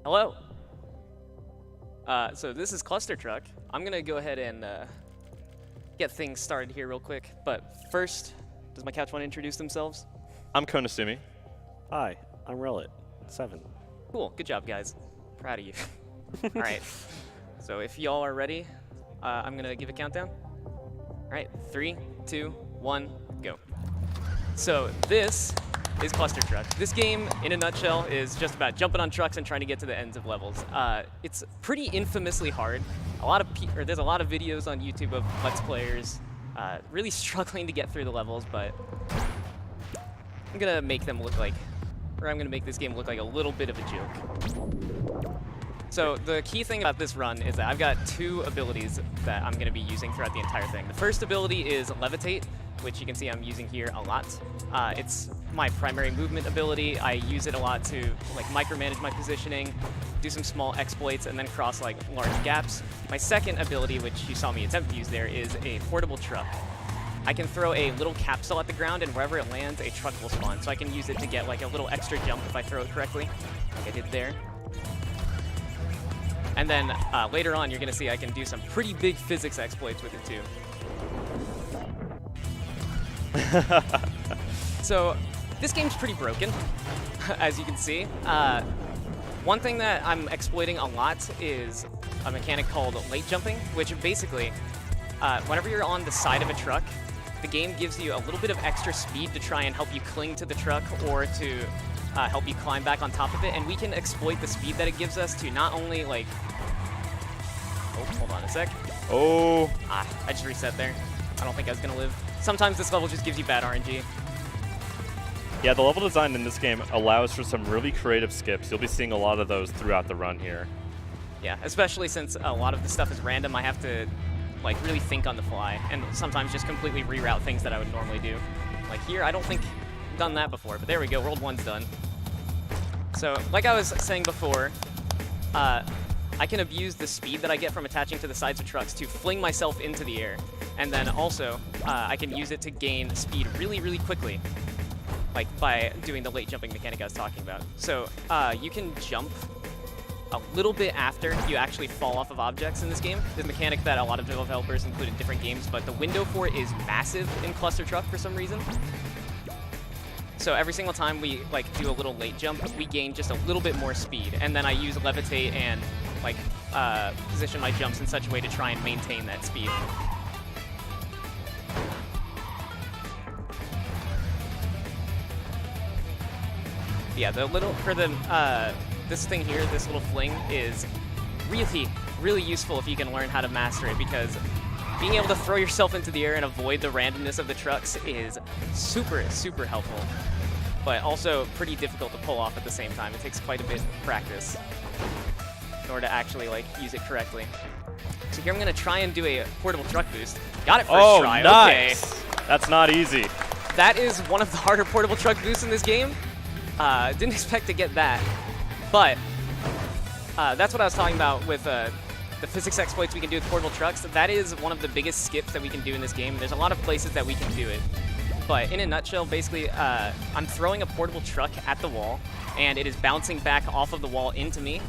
Hello. So this is ClusterTruck. I'm gonna go ahead and get things started here real quick. But first, does my couch want to introduce themselves? I'm ConnorAce. Hi, I'm Relit, 7. Cool. Good job, guys. Proud of you. All right. So if y'all are ready, I'm gonna give a countdown. All right. 3, 2, 1, go. So this is ClusterTruck. This game, in a nutshell, is just about jumping on trucks and trying to get to the ends of levels. It's pretty infamously hard. There's a lot of videos on YouTube of Let's Players really struggling to get through the levels, but I'm gonna make them look like, or I'm gonna make this game look like a little bit of a joke. So the key thing about this run is that I've got 2 abilities that I'm gonna be using throughout the entire thing. The first ability is Levitate, which you can see I'm using here a lot. It's my primary movement ability. I use it a lot to like micromanage my positioning, do some small exploits, and then cross like large gaps. My second ability, which you saw me attempt to use there, is a portable truck. I can throw a little capsule at the ground, and wherever it lands, a truck will spawn. So I can use it to get like a little extra jump if I throw it correctly, like I did there. And then later on, you're gonna see I can do some pretty big physics exploits with it too. So this game's pretty broken, as you can see. One thing that I'm exploiting a lot is a mechanic called late jumping, which basically, whenever you're on the side of a truck, the game gives you a little bit of extra speed to try and help you cling to the truck or to help you climb back on top of it. And we can exploit the speed that it gives us to not only like... Oh, hold on a sec. Oh. I just reset there. I don't think I was going to live. Sometimes this level just gives you bad RNG. Yeah, the level design in this game allows for some really creative skips. You'll be seeing a lot of those throughout the run here. Yeah, especially since a lot of the stuff is random, I have to like really think on the fly and sometimes just completely reroute things that I would normally do. Like here, I don't think I've done that before, but there we go, World 1's done. So, like I was saying before, I can abuse the speed that I get from attaching to the sides of trucks to fling myself into the air. And then also, I can use it to gain speed really, really quickly, like by doing the late jumping mechanic I was talking about. So you can jump a little bit after you actually fall off of objects in this game. This mechanic that a lot of developers include in different games, but the window for it is massive in ClusterTruck for some reason. So every single time we like do a little late jump, we gain just a little bit more speed. And then I use Levitate and like position my jumps in such a way to try and maintain that speed. Yeah, this thing here, this little fling is really, really useful if you can learn how to master it, because being able to throw yourself into the air and avoid the randomness of the trucks is super, super helpful, but also pretty difficult to pull off at the same time. It takes quite a bit of practice in order to actually like use it correctly. So here I'm gonna try and do a portable truck boost. Got it first try. Nice. Okay. That's not easy. That is one of the harder portable truck boosts in this game. Didn't expect to get that, but that's what I was talking about with the physics exploits we can do with portable trucks. That is one of the biggest skips that we can do in this game. There's a lot of places that we can do it, but in a nutshell, basically, I'm throwing a portable truck at the wall, and it is bouncing back off of the wall into me,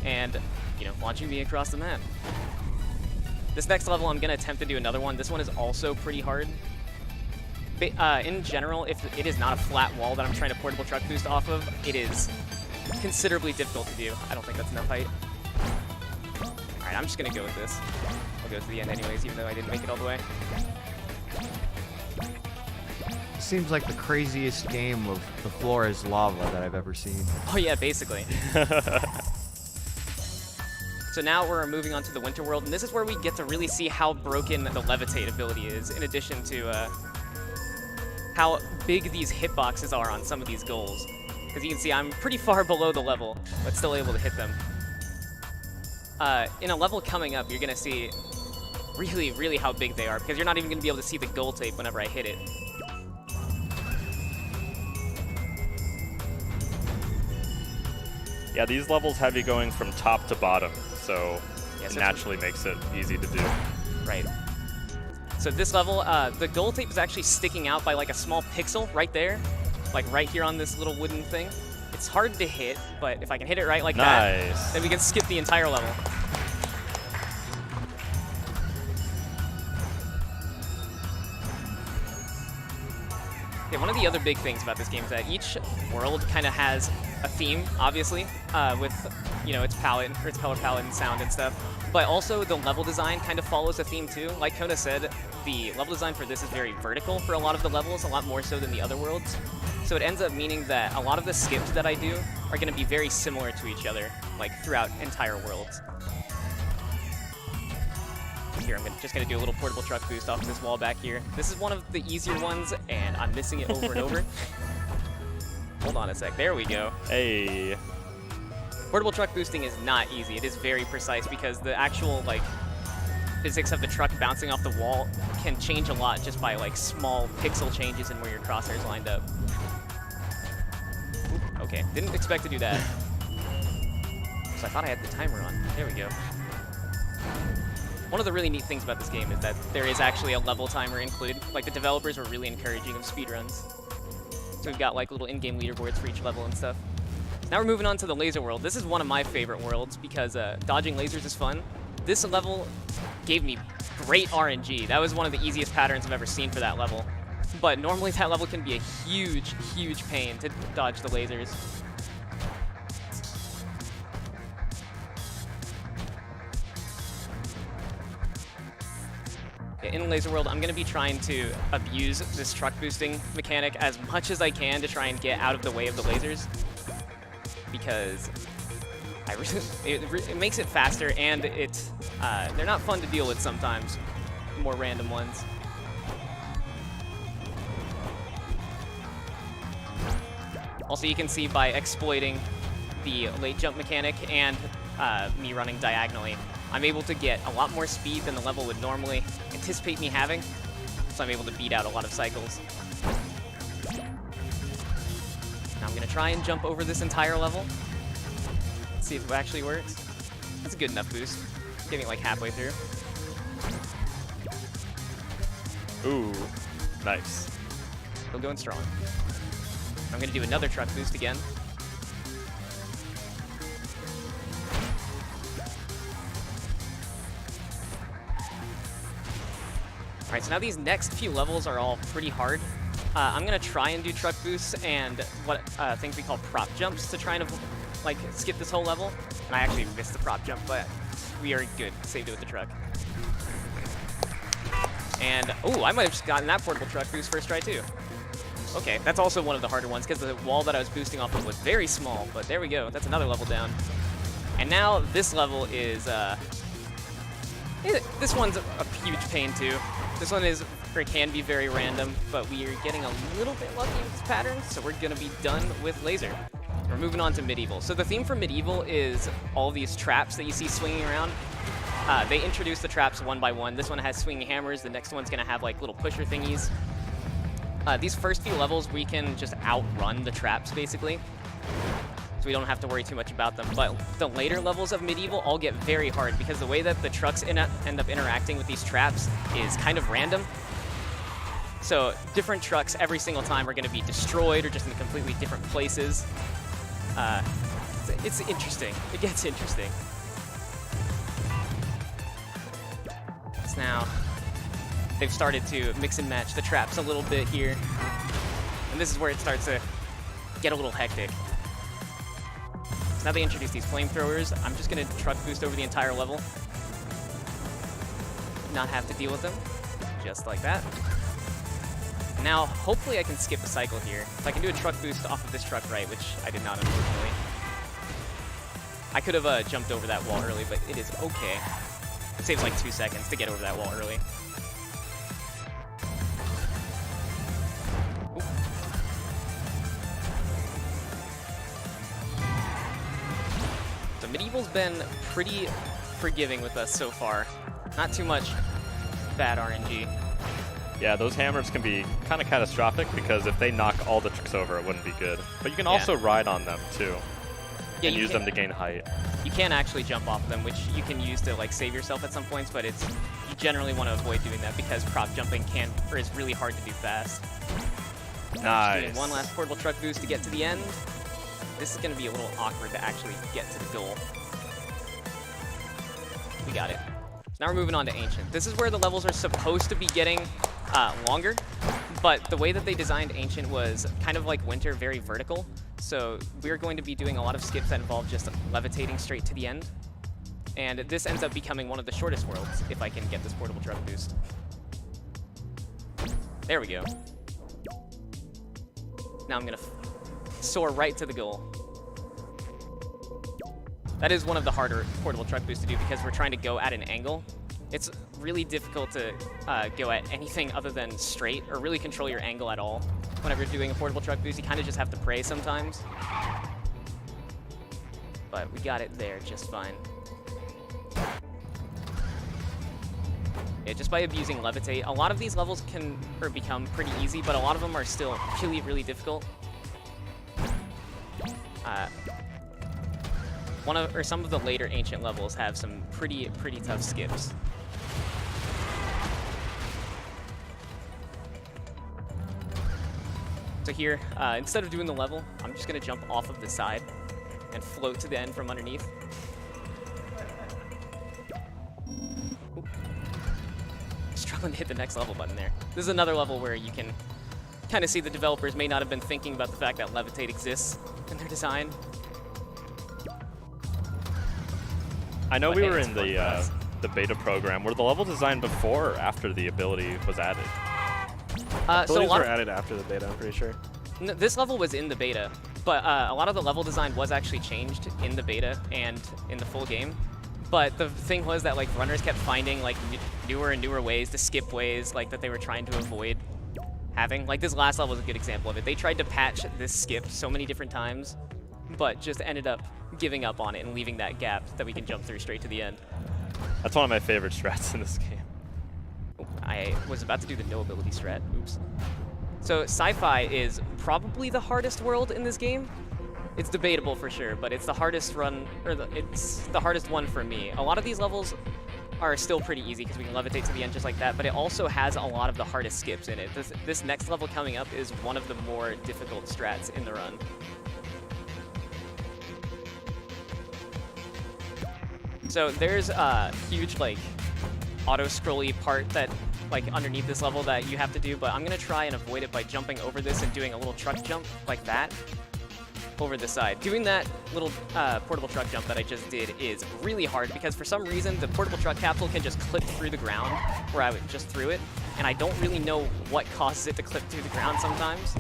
and launching me across the map. This next level, I'm gonna attempt to do another one. This one is also pretty hard. In general, if it is not a flat wall that I'm trying to portable truck boost off of, it is considerably difficult to do. I don't think that's enough height. Alright, I'm just going to go with this. I'll go to the end anyways, even though I didn't make it all the way. Seems like the craziest game of the floor is lava that I've ever seen. Oh yeah, basically. So now we're moving on to the Winter World, and this is where we get to really see how broken the Levitate ability is, in addition to how big these hitboxes are on some of these goals. Because you can see I'm pretty far below the level, but still able to hit them. In a level coming up, you're going to see really, really how big they are, because you're not even going to be able to see the goal tape whenever I hit it. Yeah, these levels have you going from top to bottom, so Yeah, it so naturally makes it easy to do. Right. So this level, the gold tape is actually sticking out by like a small pixel right there, like right here on this little wooden thing. It's hard to hit, but if I can hit it right like that, Nice. then we can skip the entire level. Yeah, one of the other big things about this game is that each world kind of has a theme, obviously, with its palette, or its color palette and sound and stuff. But also the level design kind of follows a theme too. Like Kona said, the level design for this is very vertical for a lot of the levels, a lot more so than the other worlds. So it ends up meaning that a lot of the skips that I do are going to be very similar to each other, like throughout entire worlds. Here, I'm just going to do a little portable truck boost off of this wall back here. This is one of the easier ones, and I'm missing it over and over. Hold on a sec. There we go. Hey. Portable truck boosting is not easy. It is very precise because the actual physics of the truck bouncing off the wall can change a lot just by small pixel changes in where your crosshairs lined up. Oop, okay, didn't expect to do that. So I thought I had the timer on. There we go. One of the really neat things about this game is that there is actually a level timer included. Like, the developers were really encouraging of speedruns. So we've got little in-game leaderboards for each level and stuff. Now we're moving on to the laser world. This is one of my favorite worlds because dodging lasers is fun. This level gave me great RNG. That was one of the easiest patterns I've ever seen for that level. But normally that level can be a huge, huge pain to dodge the lasers. In Laser World, I'm going to be trying to abuse this truck boosting mechanic as much as I can to try and get out of the way of the lasers, because it makes it faster, and they're not fun to deal with sometimes, more random ones. Also, you can see by exploiting the late jump mechanic and me running diagonally, I'm able to get a lot more speed than the level would normally anticipate me having, so I'm able to beat out a lot of cycles. Now I'm going to try and jump over this entire level. Let's see if it actually works. That's a good enough boost. Getting it halfway through. Ooh, nice. Still going strong. I'm going to do another truck boost again. Alright, so now these next few levels are all pretty hard. I'm going to try and do truck boosts and what things we call prop jumps to try and skip this whole level. And I actually missed the prop jump, but we are good. Saved it with the truck. And, oh, I might have just gotten that portable truck boost first try too. Okay, that's also one of the harder ones because the wall that I was boosting off of was very small, but there we go. That's another level down. And now this level is, this one's a huge pain too. This one can be very random, but we are getting a little bit lucky with this pattern, so we're going to be done with laser. We're moving on to medieval. So the theme for medieval is all these traps that you see swinging around. They introduce the traps one by one. This one has swinging hammers. The next one's going to have little pusher thingies. These first few levels, we can just outrun the traps, basically. So we don't have to worry too much about them. But the later levels of medieval all get very hard because the way that the trucks end up interacting with these traps is kind of random. So different trucks every single time are going to be destroyed or just in completely different places. It's interesting. It gets interesting. So now they've started to mix and match the traps a little bit here. And this is where it starts to get a little hectic. So now they introduce these flamethrowers. I'm just going to truck boost over the entire level. Not have to deal with them. Just like that. And now, hopefully I can skip a cycle here. If I can do a truck boost off of this truck right, which I did not, unfortunately. I could have jumped over that wall early, but it is okay. It saves 2 seconds to get over that wall early. Ooh. So Medieval's been pretty forgiving with us so far. Not too much bad RNG. Yeah, those hammers can be kind of catastrophic because if they knock all the trucks over, it wouldn't be good. But you can also ride on them, too. Yeah, and you use can- them to gain height. You can actually jump off of them, which you can use to like save yourself at some points, but it's you generally want to avoid doing that because prop jumping is really hard to do fast. Just Nice. doing one last portable truck boost to get to the end. This is going to be a little awkward to actually get to the goal. We got it. Now we're moving on to Ancient. This is where the levels are supposed to be getting longer, but the way that they designed Ancient was kind of like Winter, very vertical. So we're going to be doing a lot of skips that involve just levitating straight to the end. And this ends up becoming one of the shortest worlds if I can get this portable truck boost. There we go. Now I'm gonna soar right to the goal. That is one of the harder portable truck boosts to do because we're trying to go at an angle. It's really difficult to go at anything other than straight or really control your angle at all. Whenever you're doing a portable truck boost, you kind of just have to pray sometimes. But we got it there just fine. Yeah, just by abusing Levitate. A lot of these levels can become pretty easy, but a lot of them are still really, really difficult. Some of the later Ancient levels have some pretty tough skips. So here, instead of doing the level, I'm just gonna jump off of the side and float to the end from underneath. Ooh. Struggling to hit the next level button there. This is another level where you can kind of see the developers may not have been thinking about the fact that Levitate exists in their design. I know But we hey, were it's in fun for us. the beta program. Were the level designed before or after the ability was added? So a Abilities lot were of, added after the beta, I'm pretty sure. this level was in the beta, but a lot of the level design was actually changed in the beta and in the full game. But the thing was that like runners kept finding like newer and newer ways to skip ways like that they were trying to avoid having. Like this last level is a good example of it. They tried to patch this skip so many different times, but just ended up giving up on it and leaving that gap that we can jump through straight to the end. That's one of my favorite strats in this game. Oh, I was about to do the no ability strat. Oops. So Sci-fi is probably the hardest world in this game. It's debatable for sure, but it's the hardest run, or it's the hardest one for me. A lot of these levels are still pretty easy because we can levitate to the end just like that, but it also has a lot of the hardest skips in it. This next level coming up is one of the more difficult strats in the run. So there's a huge like auto-scrolly part that like underneath this level that you have to do, but I'm gonna try and avoid it by jumping over this and doing a little truck jump like that over the side. Doing that little portable truck jump that I just did is really hard because for some reason the portable truck capsule can just clip through the ground where I just threw it, and I don't really know what causes it to clip through the ground sometimes.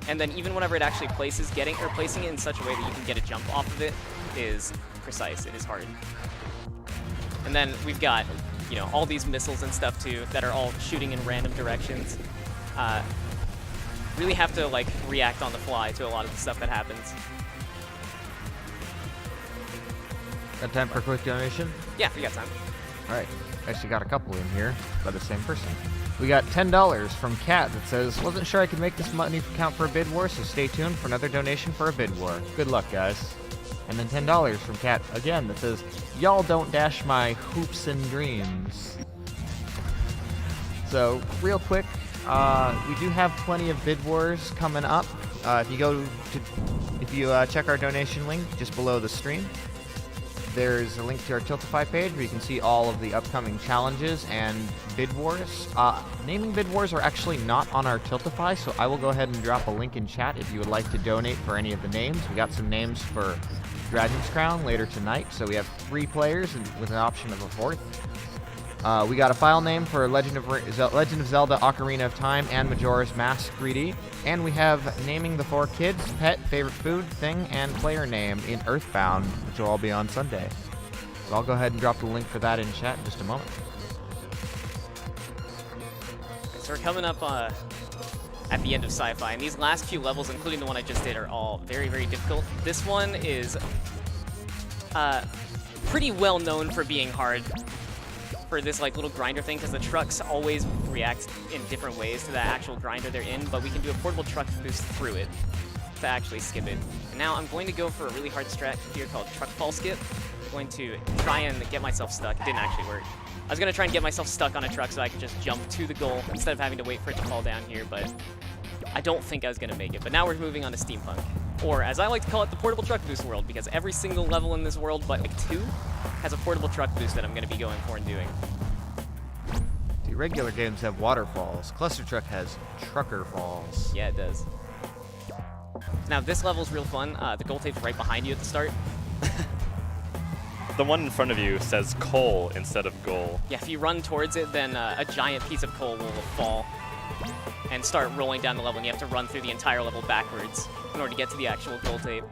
And then even whenever it actually places, placing it in such a way that you can get a jump off of it is precise. It is hard. And then we've got, you know, all these missiles and stuff too that are all shooting in random directions. Really have to like react on the fly to a lot of the stuff that happens. Got time for a quick donation? Yeah, we got time. All right. Actually got a couple in here by the same person. We got $10 from Kat that says, wasn't sure I could make this money count for a bid war, so stay tuned for another donation for a bid war. Good luck, guys. And then $10 from Kat again that says, y'all don't dash my hoops and dreams. So real quick, we do have plenty of bid wars coming up. If you check our donation link just below the stream, there's a link to our Tiltify page where you can see all of the upcoming challenges and bid wars. Naming bid wars are actually not on our Tiltify, so I will go ahead and drop a link in chat if you would like to donate for any of the names. We got some names for Dragon's Crown later tonight, so we have 3 players with an option of a 4th. We got a file name for Legend of Zelda Ocarina of Time and Majora's Mask 3D. And we have naming the 4 kids, pet, favorite food, thing, and player name in Earthbound, which will all be on Sunday. So I'll go ahead and drop the link for that in chat in just a moment. So we're coming up at the end of Sci-Fi, and these last few levels, including the one I just did, are all very, very difficult. This one is pretty well known for being hard for this like little grinder thing, because the trucks always react in different ways to the actual grinder they're in, but we can do a portable truck boost through it. to actually skip it. And now I'm going to go for a really hard strat here called truck fall skip. I'm going to try and get myself stuck. It didn't actually work. I was going to try and get myself stuck on a truck so I could just jump to the goal instead of having to wait for it to fall down here, but I don't think I was going to make it. But now we're moving on to Steampunk, or as I like to call it, the portable truck boost world, because every single level in this world but like 2 has a portable truck boost that I'm going to be going for and doing. The regular games have waterfalls. ClusterTruck has trucker falls. Yeah, it does. Now this level's real fun. The goal tape's right behind you at the start. The one in front of you says coal instead of goal. Yeah, if you run towards it, then a giant piece of coal will fall and start rolling down the level, and you have to run through the entire level backwards in order to get to the actual goal tape.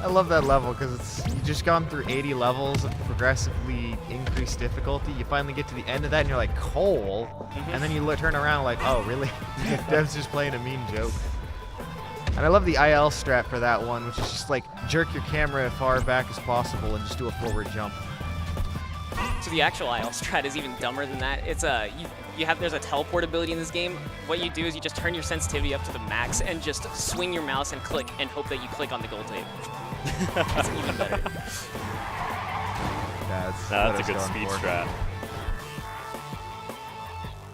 I love that level because you just gone through 80 levels of progressively increased difficulty. You finally get to the end of that and you're like, coal? And then you turn around like, oh, really? Dev's just playing a mean joke. And I love the IL strat for that one, which is just like jerk your camera as far back as possible and just do a forward jump. So the actual IL strat is even dumber than that. It's there's a teleport ability in this game. What you do is you just turn your sensitivity up to the max and just swing your mouse and click and hope that you click on the goal tape. That's even better. That's a good speed strat.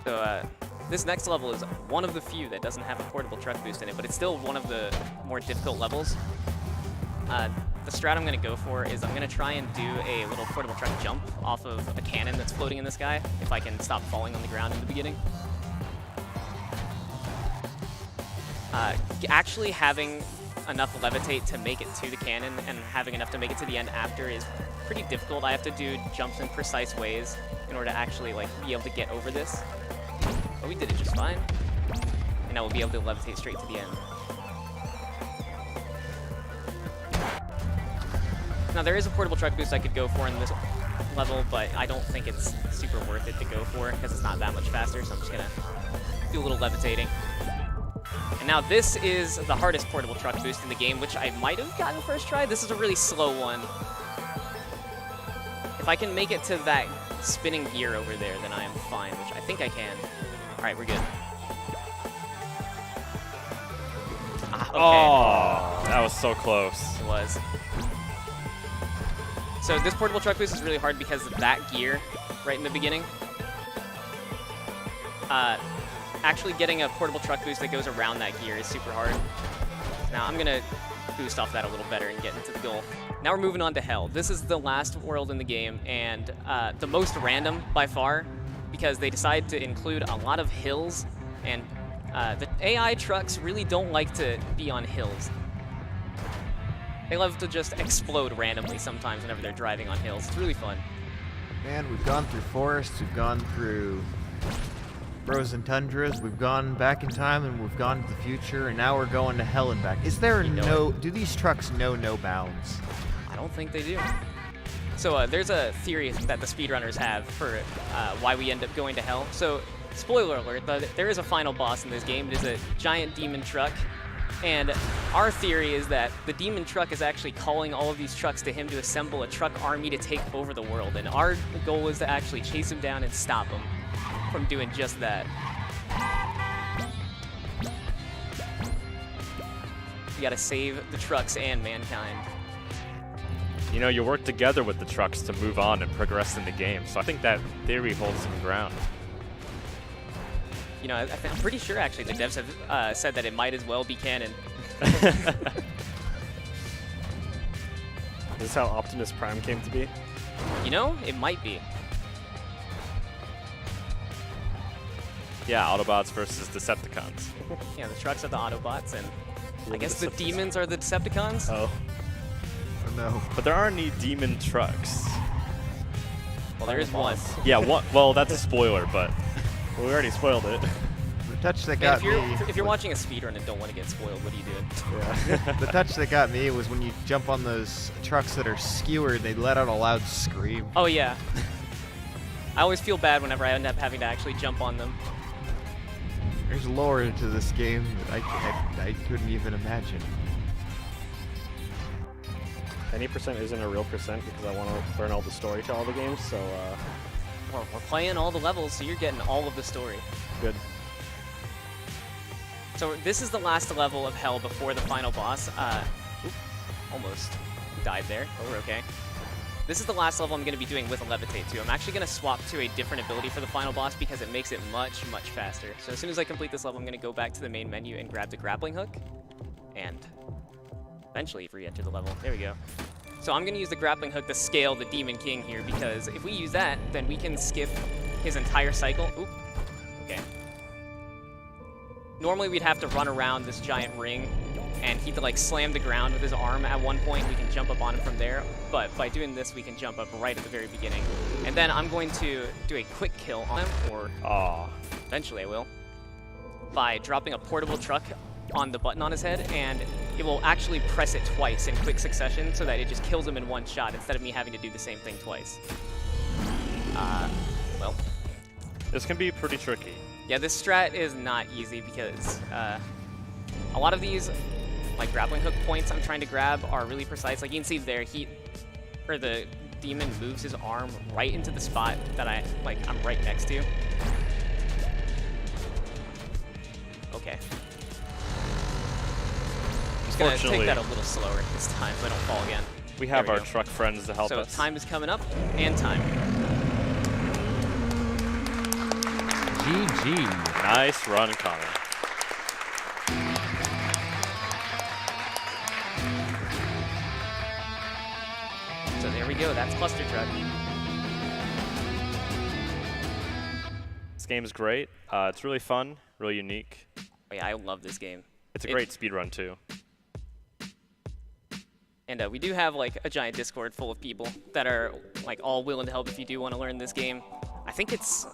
So this next level is one of the few that doesn't have a portable truck boost in it, but it's still one of the more difficult levels. The strat I'm going to go for is I'm going to try and do a little portable truck jump off of a cannon that's floating in the sky, if I can stop falling on the ground in the beginning. Actually having enough levitate to make it to the cannon and having enough to make it to the end after is pretty difficult. I have to do jumps in precise ways in order to actually be able to get over this. But we did it just fine. And now we'll be able to levitate straight to the end. Now there is a portable truck boost I could go for in this level, but I don't think it's super worth it to go for because it's not that much faster, so I'm just gonna do a little levitating. And now this is the hardest portable truck boost in the game, which I might have gotten first try. This is a really slow one. If I can make it to that spinning gear over there, then I am fine, which I think I can. All right, we're good. Okay. Oh, that was so close. It was. So this portable truck boost is really hard because of that gear right in the beginning. Actually getting a portable truck boost that goes around that gear is super hard. Now I'm gonna boost off that a little better and get into the goal. Now we're moving on to Hell. This is the last world in the game and the most random by far because they decided to include a lot of hills, and the AI trucks really don't like to be on hills. They love to just explode randomly sometimes whenever they're driving on hills. It's really fun. Man, we've gone through forests, we've gone through frozen tundras, we've gone back in time and we've gone to the future, and now we're going to hell and back. Is there do these trucks know no bounds? I don't think they do. So there's a theory that the speedrunners have for why we end up going to hell. So, spoiler alert, there is a final boss in this game. It is a giant demon truck. And our theory is that the demon truck is actually calling all of these trucks to him to assemble a truck army to take over the world. And our goal is to actually chase him down and stop him from doing just that. We gotta save the trucks and mankind. You know, you work together with the trucks to move on and progress in the game, so I think that theory holds some ground. You know, I'm pretty sure actually the devs have said that it might as well be canon. Is this how Optimus Prime came to be? You know, it might be. Yeah, Autobots versus Decepticons. Yeah, the trucks are the Autobots, and Yeah, I guess the Decepticons. demons are the Decepticons. Oh. Oh no. But there aren't any demon trucks. Well, there is one. Yeah, well, that's a spoiler, but Well, we already spoiled it. The touch that Man, got me. if you're watching a speedrun and don't want to get spoiled, what are you doing? Yeah. The touch that got me was when you jump on those trucks that are skewered, they let out a loud scream. Oh yeah. I always feel bad whenever I end up having to actually jump on them. There's lore into this game that I couldn't even imagine. Any percent isn't a real percent because I want to learn all the story to all the games, so Well, we're playing all the levels, so you're getting all of the story. good. So this is the last level of hell before the final boss. Oop, almost died there, but we're okay. This is the last level I'm going to be doing with a Levitate too. I'm actually going to swap to a different ability for the final boss because it makes it much, much faster. So as soon as I complete this level, I'm going to go back to the main menu and grab the grappling hook and eventually re-enter the level. There we go. So I'm going to use the grappling hook to scale the Demon King here because if we use that, then we can skip his entire cycle. Oop. Okay. Normally we'd have to run around this giant ring and he'd like slam the ground with his arm at one point. We can jump up on him from there, but by doing this, we can jump up right at the very beginning. And then I'm going to do a quick kill on him, or eventually I will, by dropping a portable truck on the button on his head, and it will actually press it twice in quick succession so that it just kills him in one shot instead of me having to do the same thing twice. Well. This can be pretty tricky. Yeah, this strat is not easy because a lot of these like grappling hook points I'm trying to grab are really precise. Like you can see there, the demon moves his arm right into the spot that I'm right next to. Okay. Just gonna take that a little slower this time so I don't fall again. We have our truck friends to help us. So time is coming up, and time. GG. Nice run, Connor. So there we go, that's ClusterTruck. This game is great. It's really fun, really unique. Oh yeah, I love this game. It's a great speedrun too. And we do have like a giant Discord full of people that are like all willing to help if you do want to learn this game. I think it's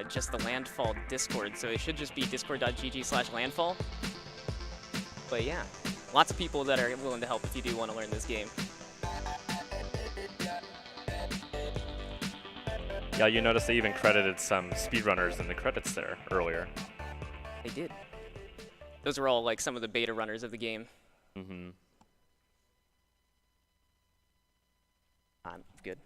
just the Landfall Discord, so it should just be discord.gg/landfall. But yeah, lots of people that are willing to help if you do want to learn this game. Yeah, you notice they even credited some speedrunners in the credits there earlier. They did. Those are all like some of the beta runners of the game. Mm-hmm. I'm good.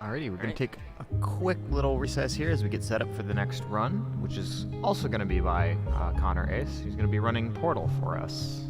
Alrighty, we're going to take a quick little recess here as we get set up for the next run, which is also going to be by ConnorAce. He's going to be running Portal for us.